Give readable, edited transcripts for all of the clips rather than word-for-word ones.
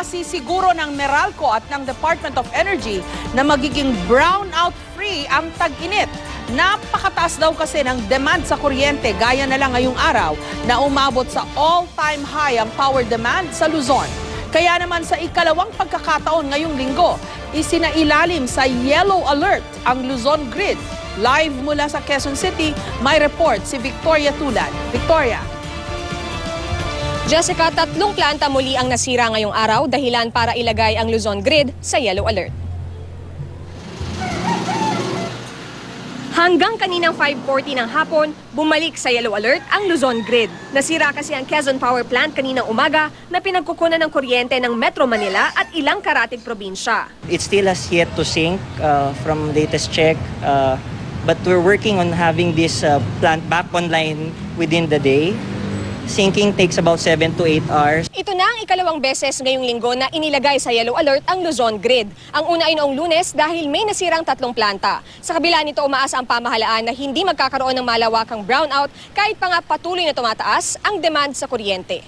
masisiguro ng Meralco at ng Department of Energy na magiging brownout-free ang tag-init? Napakataas daw kasi ng demand sa kuryente gaya na lang ngayong araw na umabot sa all-time high ang power demand sa Luzon. Kaya naman sa ikalawang pagkakataon ngayong linggo, isinailalim sa yellow alert ang Luzon Grid. Live mula sa Quezon City, may report si Victoria Tulan. Victoria. Jessica, 3 planta muli ang nasira ngayong araw dahilan para ilagay ang Luzon Grid sa yellow alert. Hanggang kaninang 5:40 ng hapon, bumalik sa yellow alert ang Luzon Grid. Nasira kasi ang Quezon Power Plant kaninang umaga na pinagkukunan ng kuryente ng Metro Manila at ilang karatig probinsya. It still has yet to sync from latest check, but we're working on having this plant back online within the day. Syncing takes about 7 to 8 hours. Ito na ang ikalawang beses ngayong linggo na inilagay sa yellow alert ang Luzon Grid. Ang una ay noong Lunes dahil may nasirang 3 planta. Sa kabila nito, umaasa ang pamahalaan na hindi magkakaroon ng malawakang brownout kahit pa nga patuloy na tumataas ang demand sa kuryente.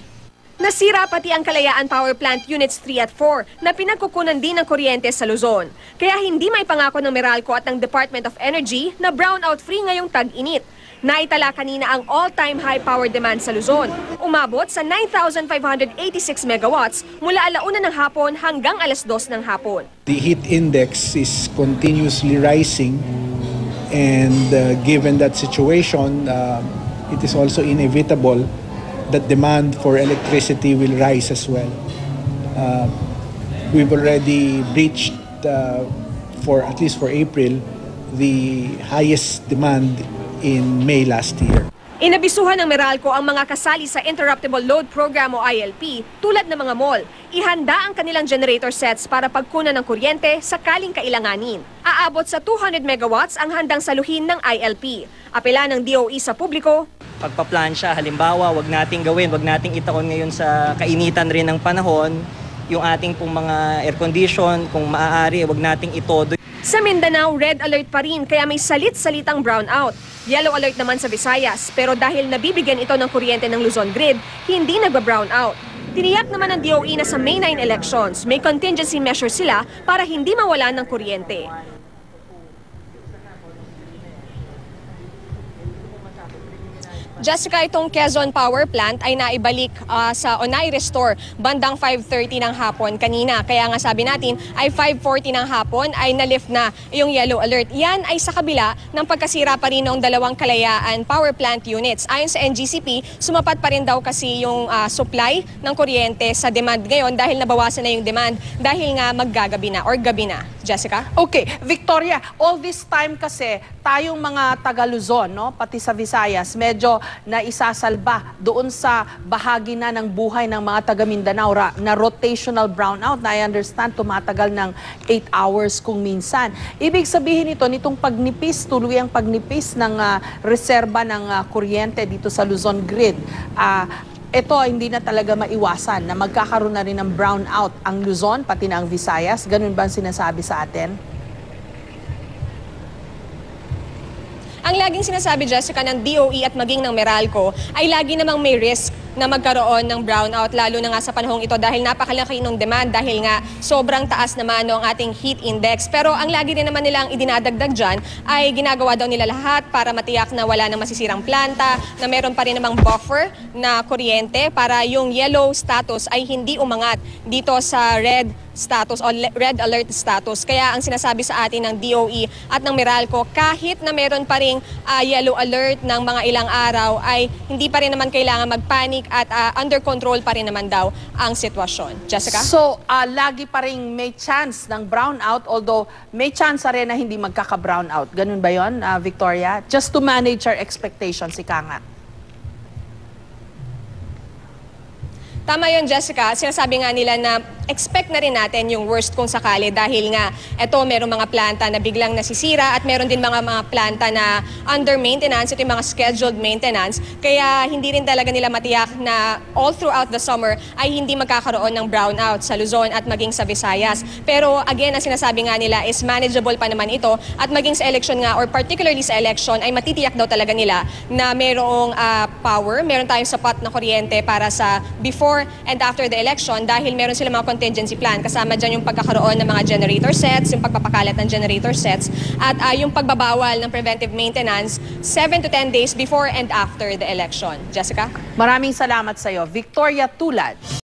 Nasira pati ang Kalayaan Power Plant Units 3 at 4 na pinagkukunan din ng kuryente sa Luzon. Kaya hindi may pangako ng Meralco at ng Department of Energy na brownout-free ngayong tag-init. Naitala kanina ang all-time high power demand sa Luzon. Umabot sa 9,586 megawatts mula 1:00 ng hapon hanggang 2:00 ng hapon. The heat index is continuously rising, and given that situation, it is also inevitable that demand for electricity will rise as well. We've already reached, at least for April, the highest demand in May last year. Inabisuhan ng Meralco ang mga kasali sa Interruptible Load Program o ILP tulad ng mga mall. Ihanda ang kanilang generator sets para pagkunan ng kuryente sakaling kailanganin. Aabot sa 200 megawatts ang handang saluhin ng ILP. Apela ng DOE sa publiko. Pagpaplansya, halimbawa, wag nating gawin, wag nating itaon ngayon sa kainitan rin ng panahon, yung ating pong mga air condition, kung maaari, wag nating itodo. Sa Mindanao, red alert pa rin kaya may salit-salitang brownout. Yellow alert naman sa Visayas pero dahil nabibigyan ito ng kuryente ng Luzon Grid, hindi nagba-brownout. Tiniyak naman ng DOE na sa May 9 elections, may contingency measure sila para hindi mawalan ng kuryente. Jessica, itong Quezon Power Plant ay naibalik o nai-restore bandang 5:30 ng hapon kanina. Kaya nga sabi natin ay 5:40 ng hapon ay na-lift na yung yellow alert. Yan ay sa kabila ng pagkasira pa rin ng 2 Kalayaan Power Plant units. Ayon sa NGCP, sumapat pa rin daw kasi yung supply ng kuryente sa demand ngayon dahil nabawasan na yung demand dahil nga maggagabi na or gabi na. Jessica? Okay, Victoria, all this time kasi tayong mga taga-Luzon, no, pati sa Visayas, medyo na isasalba doon sa bahagi na ng buhay ng mga taga-Mindanao na rotational brownout na I understand tumatagal ng 8 hours kung minsan. Ibig sabihin nito, nitong pagnipis, tuluyang pagnipis ng reserba ng kuryente dito sa Luzon Grid, ito hindi na talaga maiwasan na magkakaroon na rin ng brownout ang Luzon, pati na ang Visayas. Ganun ba ang sinasabi sa atin? Ang laging sinasabi, Jessica, ng DOE at maging ng Meralco ay lagi namang may risk na magkaroon ng brownout, lalo na nga sa panahong ito dahil napakalaki ng demand dahil nga sobrang taas naman ang ating heat index. Pero ang lagi din naman nilang idinadagdag dyan ay ginagawa daw nila lahat para matiyak na wala nang masisirang planta, na meron pa rin namang buffer na kuryente para yung yellow status ay hindi umangat dito sa red status o red alert status. Kaya ang sinasabi sa atin ng DOE at ng Meralco, kahit na meron pa ring yellow alert ng mga ilang araw ay hindi pa rin naman kailangan magpanic at under control pa rin naman daw ang sitwasyon. Jessica? So, lagi pa rin may chance ng brownout, although may chance rin na hindi magkaka-brownout. Ganun ba yon, Victoria? Just to manage our expectations, ika nga. Tama yun, Jessica. Sinasabi nga nila na expect na rin natin yung worst kung sakali dahil nga eto merong mga planta na biglang nasisira at meron din mga planta na under maintenance. Ito yung mga scheduled maintenance. Kaya hindi rin talaga nila matiyak na all throughout the summer ay hindi magkakaroon ng brownout sa Luzon at maging sa Visayas. Pero again, ang sinasabi nga nila is manageable pa naman ito at maging sa election nga or particularly sa election ay matitiyak daw talaga nila na merong power, meron tayong sapat na kuryente para sa before and after the election dahil meron sila mga contingency plan. Kasama dyan yung pagkakaroon ng mga generator sets, yung pagpapakalat ng generator sets, at yung pagbabawal ng preventive maintenance 7 to 10 days before and after the election. Jessica? Maraming salamat sa iyo, Victoria Tulad.